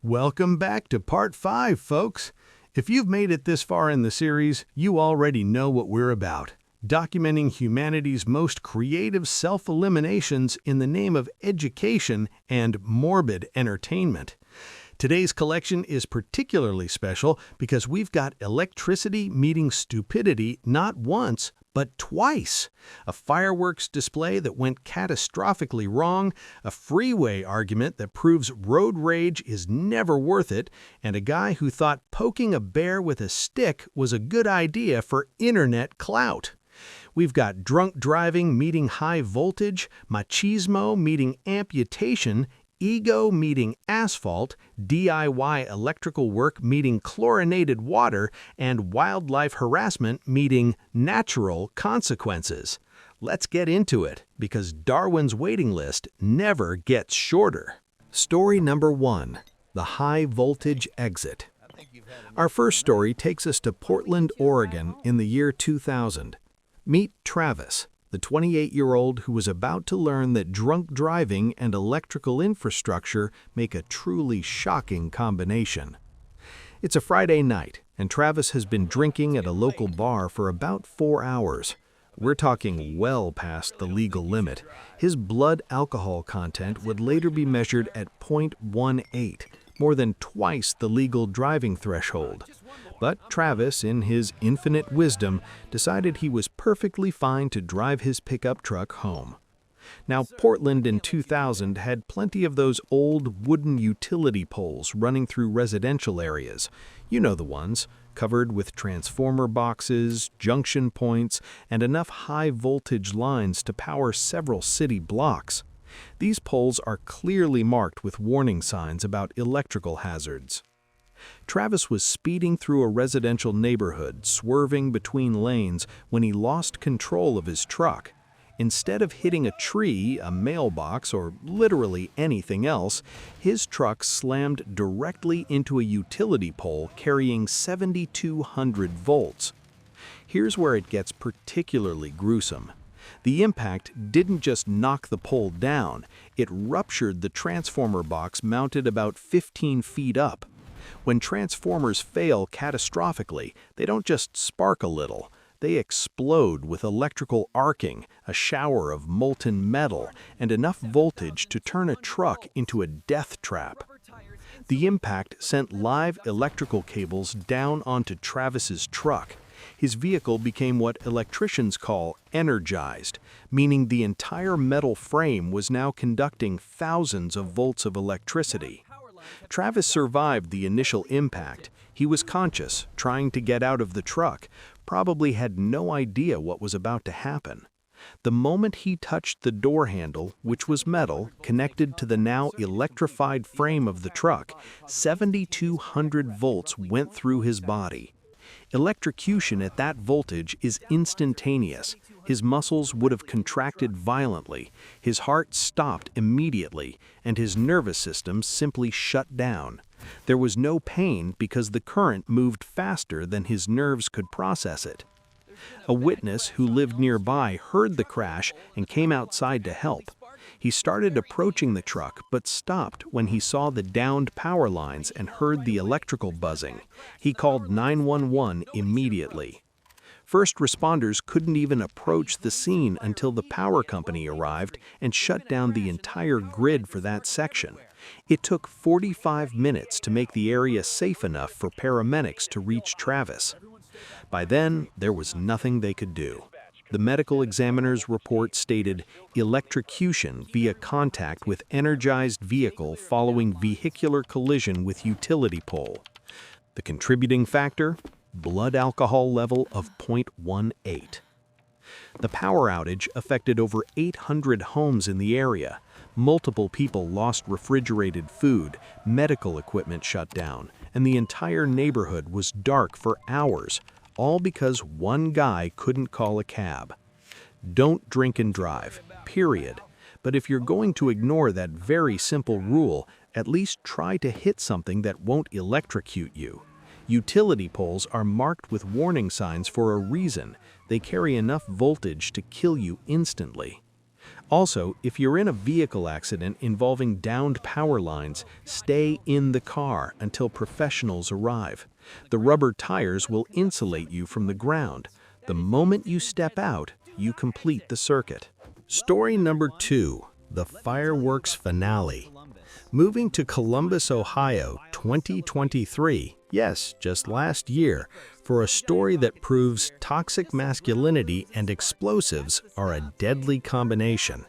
Welcome back to Part 5, folks. If you've made it this far in the series, you already know what we're about. Documenting humanity's most creative self-eliminations in the name of education and morbid entertainment. Today's collection is particularly special because we've got electricity meeting stupidity not once, but twice. A fireworks display that went catastrophically wrong, a freeway argument that proves road rage is never worth it, and a guy who thought poking a bear with a stick was a good idea for internet clout. We've got drunk driving meeting high voltage, machismo meeting amputation, ego meeting asphalt, DIY electrical work meeting chlorinated water, and wildlife harassment meeting natural consequences. Let's get into it, because Darwin's waiting list never gets shorter. Story number 1. The High Voltage Exit. Our first story takes us to Portland, Oregon in the year 2000. Meet Travis, the 28-year-old who was about to learn that drunk driving and electrical infrastructure make a truly shocking combination. It's a Friday night, and Travis has been drinking at a local bar for about 4 hours. We're talking well past the legal limit. His blood alcohol content would later be measured at 0.18, more than twice the legal driving threshold. But Travis, in his infinite wisdom, decided he was perfectly fine to drive his pickup truck home. Now, Portland in 2000 had plenty of those old wooden utility poles running through residential areas. You know the ones, covered with transformer boxes, junction points, and enough high-voltage lines to power several city blocks. These poles are clearly marked with warning signs about electrical hazards. Travis was speeding through a residential neighborhood, swerving between lanes, when he lost control of his truck. Instead of hitting a tree, a mailbox, or literally anything else, his truck slammed directly into a utility pole carrying 7,200 volts. Here's where it gets particularly gruesome. The impact didn't just knock the pole down, it ruptured the transformer box mounted about 15 feet up. When transformers fail catastrophically, they don't just spark a little, they explode with electrical arcing, a shower of molten metal, and enough voltage to turn a truck into a death trap. The impact sent live electrical cables down onto Travis's truck. His vehicle became what electricians call energized, meaning the entire metal frame was now conducting thousands of volts of electricity. Travis survived the initial impact. He was conscious, trying to get out of the truck, probably had no idea what was about to happen. The moment he touched the door handle, which was metal, connected to the now electrified frame of the truck, 7,200 volts went through his body. Electrocution at that voltage is instantaneous. His muscles would have contracted violently, his heart stopped immediately, and his nervous system simply shut down. There was no pain because the current moved faster than his nerves could process it. A witness who lived nearby heard the crash and came outside to help. He started approaching the truck but stopped when he saw the downed power lines and heard the electrical buzzing. He called 911 immediately. First responders couldn't even approach the scene until the power company arrived and shut down the entire grid for that section. It took 45 minutes to make the area safe enough for paramedics to reach Travis. By then, there was nothing they could do. The medical examiner's report stated electrocution via contact with energized vehicle following vehicular collision with utility pole. The contributing factor? Blood alcohol level of 0.18. The power outage affected over 800 homes in the area. Multiple people lost refrigerated food, medical equipment shut down, and the entire neighborhood was dark for hours, all because one guy couldn't call a cab. Don't drink and drive, period. But if you're going to ignore that very simple rule, at least try to hit something that won't electrocute you. Utility poles are marked with warning signs for a reason. They carry enough voltage to kill you instantly. Also, if you're in a vehicle accident involving downed power lines, stay in the car until professionals arrive. The rubber tires will insulate you from the ground. The moment you step out, you complete the circuit. Story number 2, the fireworks finale. Moving to Columbus, Ohio, 2023, yes, just last year, for a story that proves toxic masculinity and explosives are a deadly combination.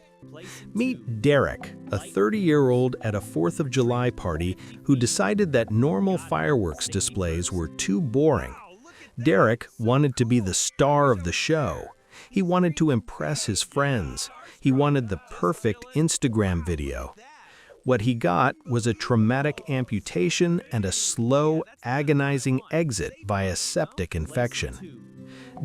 Meet Derek, a 30-year-old at a 4th of July party who decided that normal fireworks displays were too boring. Derek wanted to be the star of the show. He wanted to impress his friends. He wanted the perfect Instagram video. What he got was a traumatic amputation and a slow, agonizing exit via septic infection.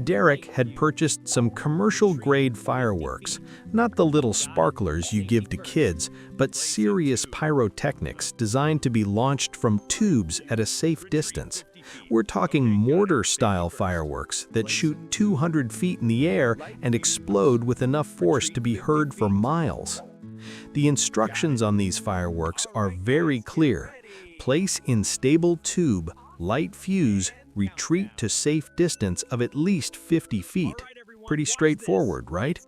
Derek had purchased some commercial-grade fireworks, not the little sparklers you give to kids, but serious pyrotechnics designed to be launched from tubes at a safe distance. We're talking mortar-style fireworks that shoot 200 feet in the air and explode with enough force to be heard for miles. The instructions on these fireworks are very clear. Place in stable tube, light fuse, retreat to safe distance of at least 50 feet. Pretty straightforward, right?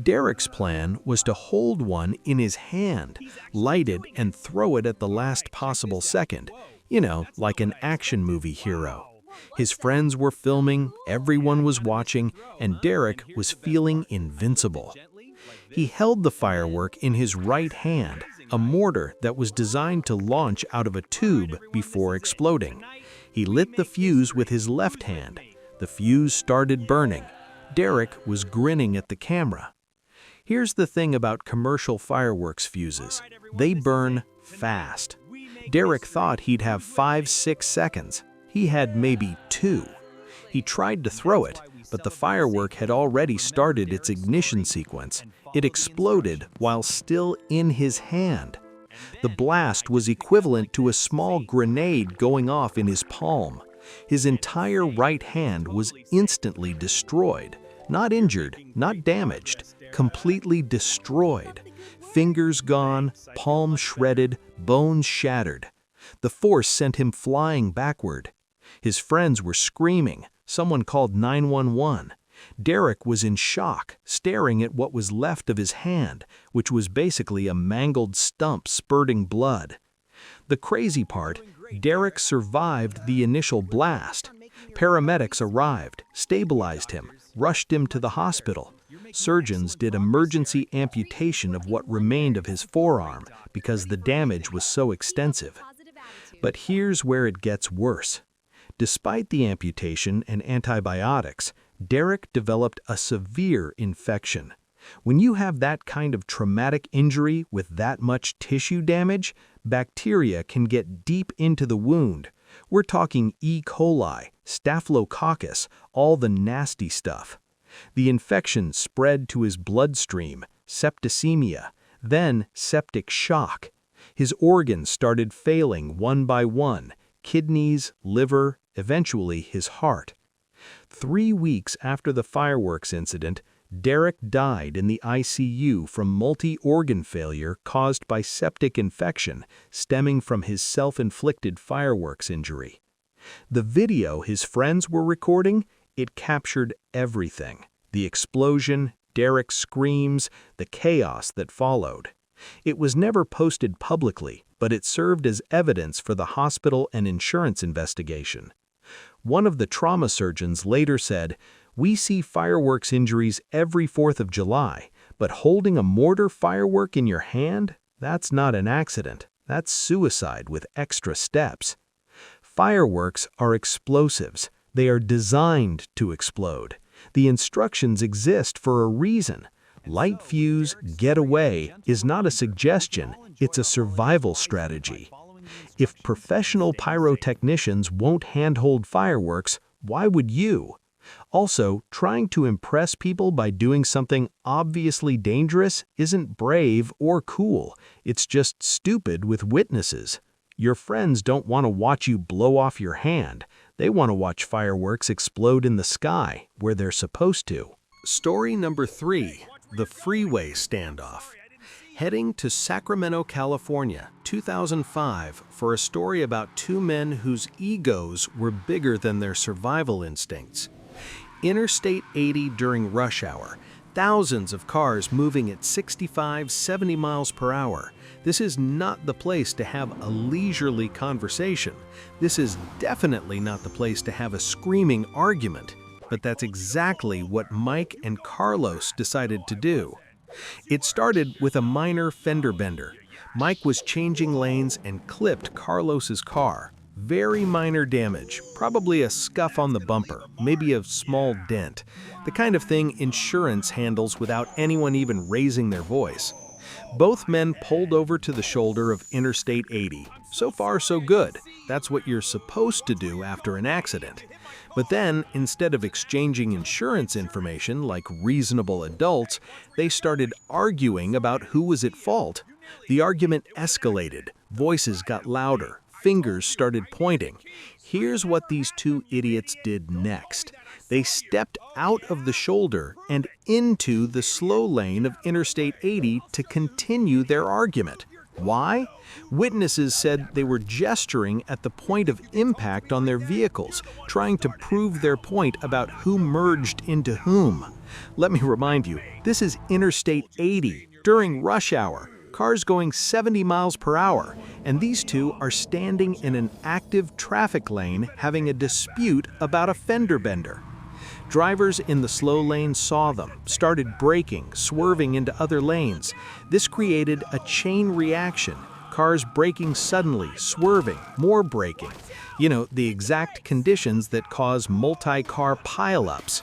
Derek's plan was to hold one in his hand, light it, and throw it at the last possible second. You know, like an action movie hero. His friends were filming, everyone was watching, and Derek was feeling invincible. He held the firework in his right hand, a mortar that was designed to launch out of a tube before exploding. He lit the fuse with his left hand. The fuse started burning. Derek was grinning at the camera. Here's the thing about commercial fireworks fuses. They burn fast. Derek thought he'd have 5-6 seconds. He had maybe 2. He tried to throw it, but the firework had already started its ignition sequence. It exploded while still in his hand. The blast was equivalent to a small grenade going off in his palm. His entire right hand was instantly destroyed. Not injured, not damaged, completely destroyed. Fingers gone, palm shredded, bones shattered. The force sent him flying backward. His friends were screaming. Someone called 911. Derek was in shock, staring at what was left of his hand, which was basically a mangled stump spurting blood. The crazy part, Derek survived the initial blast. Paramedics arrived, stabilized him, rushed him to the hospital. Surgeons did emergency amputation of what remained of his forearm because the damage was so extensive. But here's where it gets worse. Despite the amputation and antibiotics, Derek developed a severe infection. When you have that kind of traumatic injury with that much tissue damage, bacteria can get deep into the wound. We're talking E. coli, staphylococcus, all the nasty stuff. The infection spread to his bloodstream, septicemia, then septic shock. His organs started failing one by one, kidneys, liver, eventually his heart. 3 weeks after the fireworks incident, Derek died in the ICU from multi-organ failure caused by septic infection stemming from his self-inflicted fireworks injury. The video his friends were recording, it captured everything. The explosion, Derek's screams, the chaos that followed. It was never posted publicly, but it served as evidence for the hospital and insurance investigation. One of the trauma surgeons later said, "We see fireworks injuries every 4th of July, but holding a mortar firework in your hand? That's not an accident. That's suicide with extra steps." Fireworks are explosives. They are designed to explode. The instructions exist for a reason. Light fuse, get away is not a suggestion, it's a survival strategy. If professional pyrotechnicians won't handhold fireworks, why would you? Also, trying to impress people by doing something obviously dangerous isn't brave or cool. It's just stupid with witnesses. Your friends don't want to watch you blow off your hand. They want to watch fireworks explode in the sky, where they're supposed to. Story number 3. The Freeway Standoff. Heading to Sacramento, California, 2005, for a story about two men whose egos were bigger than their survival instincts. Interstate 80 during rush hour. Thousands of cars moving at 65, 70 miles per hour. This is not the place to have a leisurely conversation. This is definitely not the place to have a screaming argument. But that's exactly what Mike and Carlos decided to do. It started with a minor fender bender. Mike was changing lanes and clipped Carlos's car. Very minor damage, probably a scuff on the bumper, maybe a small dent. The kind of thing insurance handles without anyone even raising their voice. Both men pulled over to the shoulder of Interstate 80. So far, so good. That's what you're supposed to do after an accident. But then, instead of exchanging insurance information like reasonable adults, they started arguing about who was at fault. The argument escalated. Voices got louder. Fingers started pointing. Here's what these two idiots did next. They stepped out of the shoulder and into the slow lane of Interstate 80 to continue their argument. Why? Witnesses said they were gesturing at the point of impact on their vehicles, trying to prove their point about who merged into whom. Let me remind you, this is Interstate 80 during rush hour. Cars going 70 miles per hour, and these two are standing in an active traffic lane having a dispute about a fender bender. Drivers in the slow lane saw them, started braking, swerving into other lanes. This created a chain reaction. Cars braking suddenly, swerving, more braking. You know, the exact conditions that cause multi-car pileups.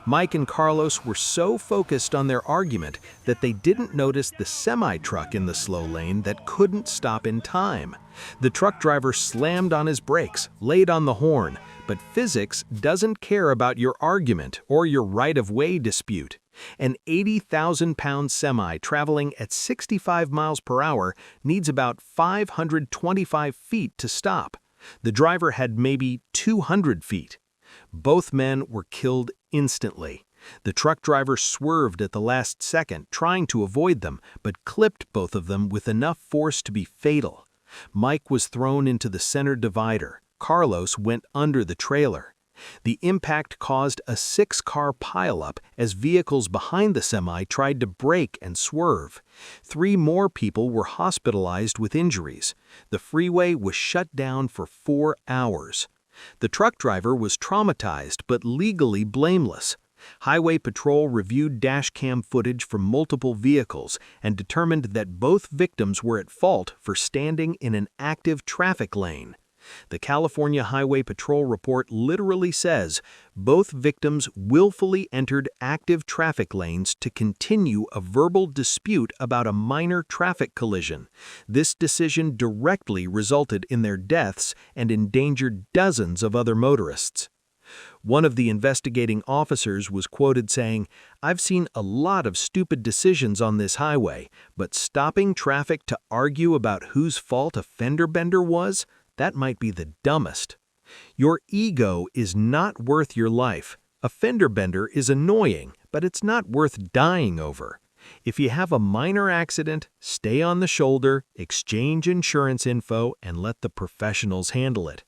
Mike and Carlos were so focused on their argument that they didn't notice the semi-truck in the slow lane that couldn't stop in time. The truck driver slammed on his brakes, laid on the horn, but physics doesn't care about your argument or your right-of-way dispute. An 80,000-pound semi traveling at 65 miles per hour needs about 525 feet to stop. The driver had maybe 200 feet. Both men were killed instantly. The truck driver swerved at the last second, trying to avoid them, but clipped both of them with enough force to be fatal. Mike was thrown into the center divider. Carlos went under the trailer. The impact caused a 6-car pileup as vehicles behind the semi tried to brake and swerve. 3 more people were hospitalized with injuries. The freeway was shut down for 4 hours. The truck driver was traumatized but legally blameless. Highway Patrol reviewed dashcam footage from multiple vehicles and determined that both victims were at fault for standing in an active traffic lane. The California Highway Patrol report literally says both victims willfully entered active traffic lanes to continue a verbal dispute about a minor traffic collision. This decision directly resulted in their deaths and endangered dozens of other motorists. One of the investigating officers was quoted saying, "I've seen a lot of stupid decisions on this highway, but stopping traffic to argue about whose fault a fender bender was? That might be the dumbest." Your ego is not worth your life. A fender bender is annoying, but it's not worth dying over. If you have a minor accident, stay on the shoulder, exchange insurance info, and let the professionals handle it.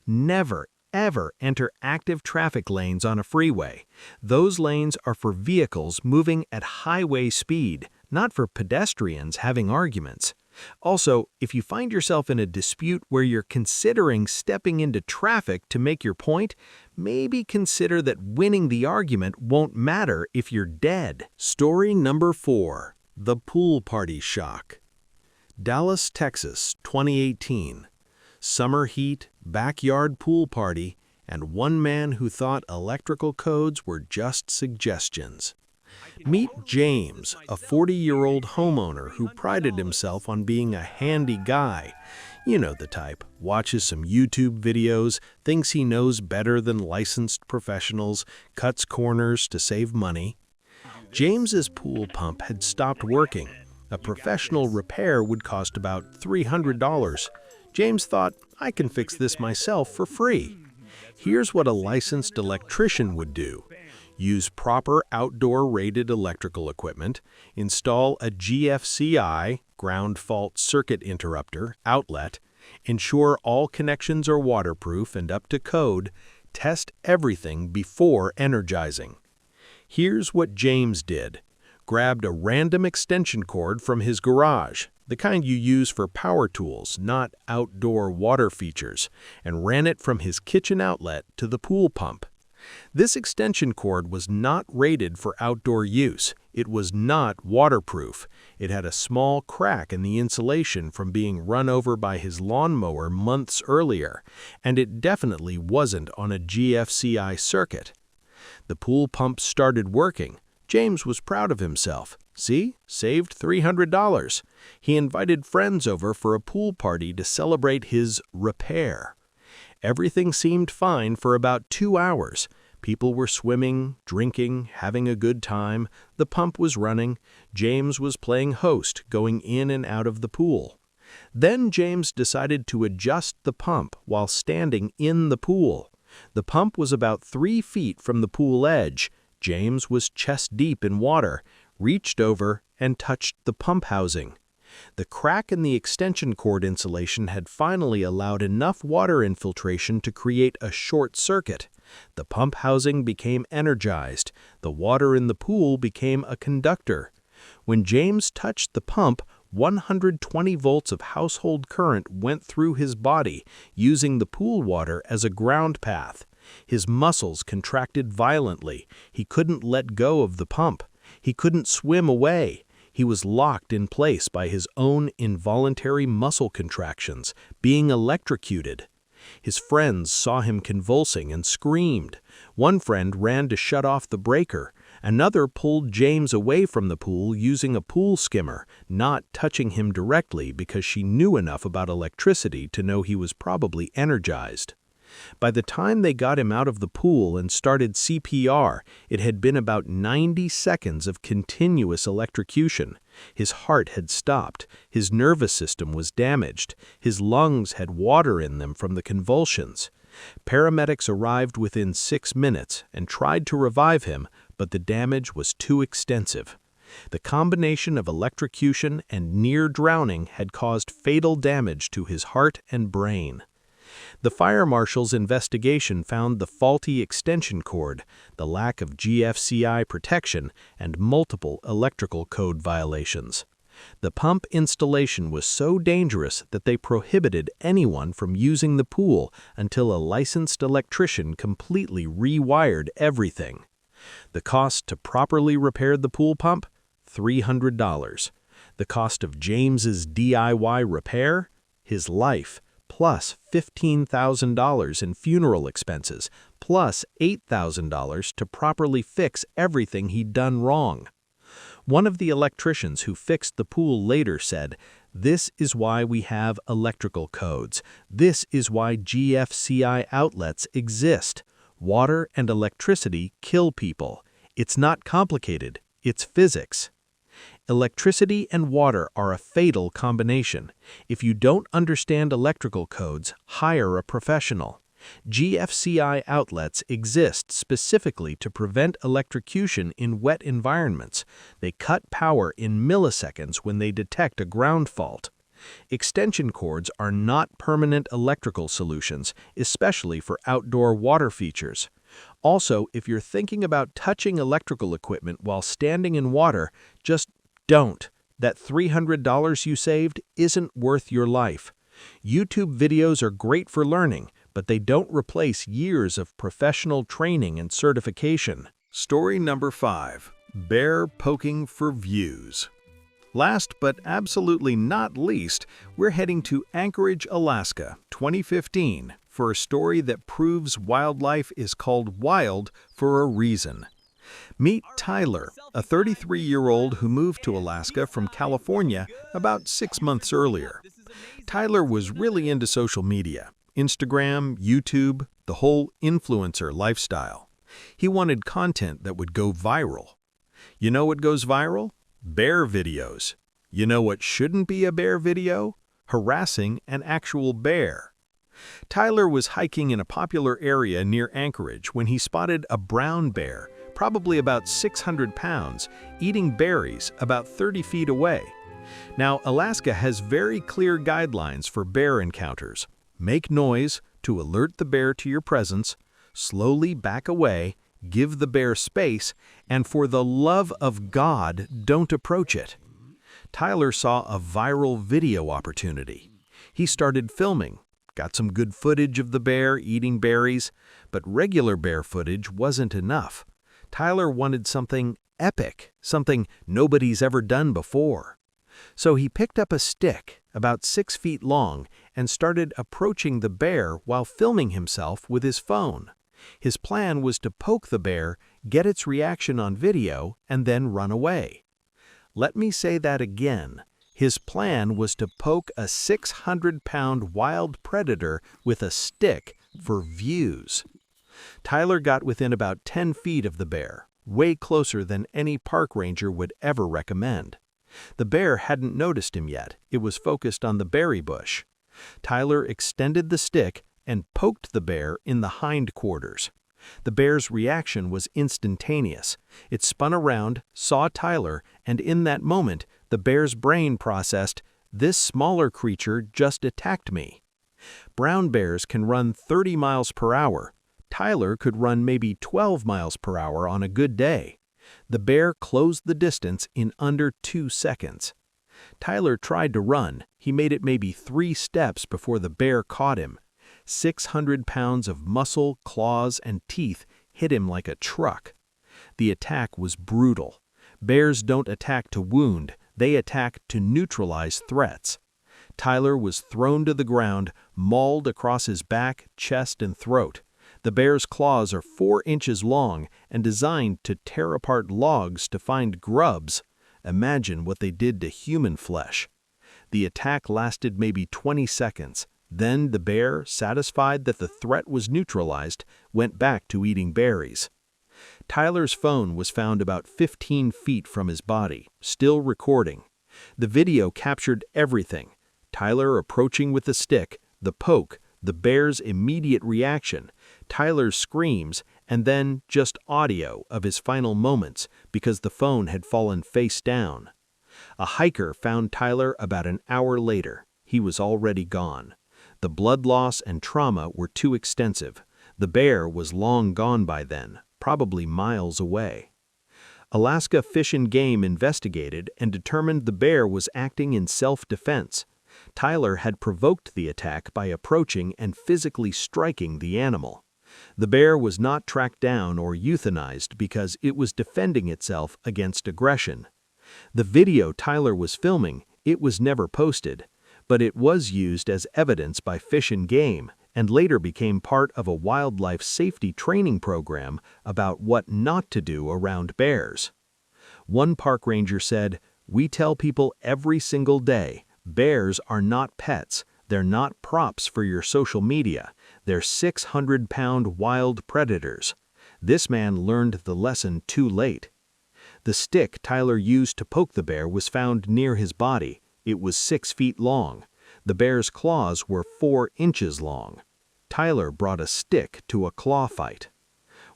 Never, ever enter active traffic lanes on a freeway. Those lanes are for vehicles moving at highway speed, not for pedestrians having arguments. Also, if you find yourself in a dispute where you're considering stepping into traffic to make your point, maybe consider that winning the argument won't matter if you're dead. Story number 4. The Pool Party Shock. Dallas, Texas, 2018. Summer heat, backyard pool party, and one man who thought electrical codes were just suggestions. Meet James, a 40-year-old homeowner who prided himself on being a handy guy. You know the type, watches some YouTube videos, thinks he knows better than licensed professionals, cuts corners to save money. James's pool pump had stopped working. A professional repair would cost about $300. James thought, I can fix this myself for free. Here's what a licensed electrician would do. Use proper outdoor-rated electrical equipment. Install a GFCI, ground fault circuit interrupter, outlet. Ensure all connections are waterproof and up to code. Test everything before energizing. Here's what James did. Grabbed a random extension cord from his garage, the kind you use for power tools, not outdoor water features, and ran it from his kitchen outlet to the pool pump. This extension cord was not rated for outdoor use. It was not waterproof. It had a small crack in the insulation from being run over by his lawnmower months earlier, and it definitely wasn't on a GFCI circuit. The pool pump started working. James was proud of himself. See, saved $300. He invited friends over for a pool party to celebrate his repair. Everything seemed fine for about 2 hours. People were swimming, drinking, having a good time. The pump was running. James was playing host, going in and out of the pool. Then James decided to adjust the pump while standing in the pool. The pump was about 3 feet from the pool edge. James was chest-deep in water, reached over, and touched the pump housing. The crack in the extension cord insulation had finally allowed enough water infiltration to create a short circuit. The pump housing became energized. The water in the pool became a conductor. When James touched the pump, 120 volts of household current went through his body, using the pool water as a ground path. His muscles contracted violently. He couldn't let go of the pump. He couldn't swim away. He was locked in place by his own involuntary muscle contractions, being electrocuted. His friends saw him convulsing and screamed. One friend ran to shut off the breaker. Another pulled James away from the pool using a pool skimmer, not touching him directly because she knew enough about electricity to know he was probably energized. By the time they got him out of the pool and started CPR, it had been about 90 seconds of continuous electrocution. His heart had stopped, his nervous system was damaged, his lungs had water in them from the convulsions. Paramedics arrived within 6 minutes and tried to revive him, but the damage was too extensive. The combination of electrocution and near drowning had caused fatal damage to his heart and brain. The fire marshal's investigation found the faulty extension cord, the lack of GFCI protection, and multiple electrical code violations. The pump installation was so dangerous that they prohibited anyone from using the pool until a licensed electrician completely rewired everything. The cost to properly repair the pool pump? $300. The cost of James's DIY repair? His life, plus $15,000 in funeral expenses, plus $8,000 to properly fix everything he'd done wrong. One of the electricians who fixed the pool later said, "This is why we have electrical codes. This is why GFCI outlets exist. Water and electricity kill people. It's not complicated. It's physics." Electricity and water are a fatal combination. If you don't understand electrical codes, hire a professional. GFCI outlets exist specifically to prevent electrocution in wet environments. They cut power in milliseconds when they detect a ground fault. Extension cords are not permanent electrical solutions, especially for outdoor water features. Also, if you're thinking about touching electrical equipment while standing in water, just don't. That $300 you saved isn't worth your life. YouTube videos are great for learning, but they don't replace years of professional training and certification. Story number 5. Bear poking for views. Last but absolutely not least, we're heading to Anchorage, Alaska, 2015, for a story that proves wildlife is called wild for a reason. Meet Tyler, a 33-year-old who moved to Alaska from California about 6 months earlier. Tyler was really into social media, Instagram, YouTube, the whole influencer lifestyle. He wanted content that would go viral. You know what goes viral? Bear videos. You know what shouldn't be a bear video? Harassing an actual bear. Tyler was hiking in a popular area near Anchorage when he spotted a brown bear probably about 600 pounds, eating berries about 30 feet away. Now, Alaska has very clear guidelines for bear encounters. Make noise to alert the bear to your presence, slowly back away, give the bear space, and for the love of God, don't approach it. Tyler saw a viral video opportunity. He started filming, got some good footage of the bear eating berries, but regular bear footage wasn't enough. Tyler wanted something epic, something nobody's ever done before. So he picked up a stick about 6 feet long and started approaching the bear while filming himself with his phone. His plan was to poke the bear, get its reaction on video, and then run away. Let me say that again. His plan was to poke a 600-pound wild predator with a stick for views. Tyler got within about 10 feet of the bear, way closer than any park ranger would ever recommend. The bear hadn't noticed him yet. It was focused on the berry bush. Tyler extended the stick and poked the bear in the hindquarters. The bear's reaction was instantaneous. It spun around, saw Tyler, and in that moment, the bear's brain processed, "This smaller creature just attacked me." Brown bears can run 30 miles per hour. Tyler could run maybe 12 miles per hour on a good day. The bear closed the distance in under 2 seconds. Tyler tried to run. He made it maybe 3 steps before the bear caught him. 600 pounds of muscle, claws, and teeth hit him like a truck. The attack was brutal. Bears don't attack to wound, they attack to neutralize threats. Tyler was thrown to the ground, mauled across his back, chest, and throat. The bear's claws are 4 inches long and designed to tear apart logs to find grubs. Imagine what they did to human flesh. The attack lasted maybe 20 seconds. Then the bear, satisfied that the threat was neutralized, went back to eating berries. Tyler's phone was found about 15 feet from his body, still recording. The video captured everything: Tyler approaching with the stick, the poke, the bear's immediate reaction, Tyler's screams, and then just audio of his final moments because the phone had fallen face down. A hiker found Tyler about an hour later. He was already gone. The blood loss and trauma were too extensive. The bear was long gone by then, probably miles away. Alaska Fish and Game investigated and determined the bear was acting in self-defense. Tyler had provoked the attack by approaching and physically striking the animal. The bear was not tracked down or euthanized because it was defending itself against aggression. The video Tyler was filming, it was never posted, but it was used as evidence by Fish and Game and later became part of a wildlife safety training program about what not to do around bears. One park ranger said, "We tell people every single day, bears are not pets. They're not props for your social media. They're 600-pound wild predators." This man learned the lesson too late. The stick Tyler used to poke the bear was found near his body. It was 6 feet long. The bear's claws were 4 inches long. Tyler brought a stick to a claw fight.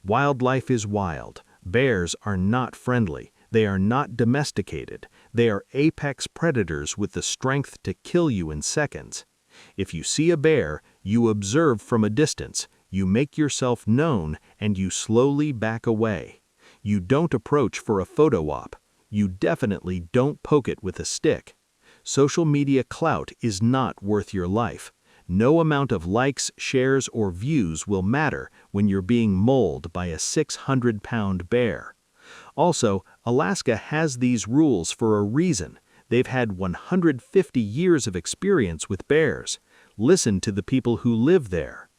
Wildlife is wild. Bears are not friendly. They are not domesticated. They are apex predators with the strength to kill you in seconds. If you see a bear, you observe from a distance, you make yourself known, and you slowly back away. You don't approach for a photo op. You definitely don't poke it with a stick. Social media clout is not worth your life. No amount of likes, shares, or views will matter when you're being mauled by a 600-pound bear. Also, Alaska has these rules for a reason. They've had 150 years of experience with bears. Listen to the people who live there.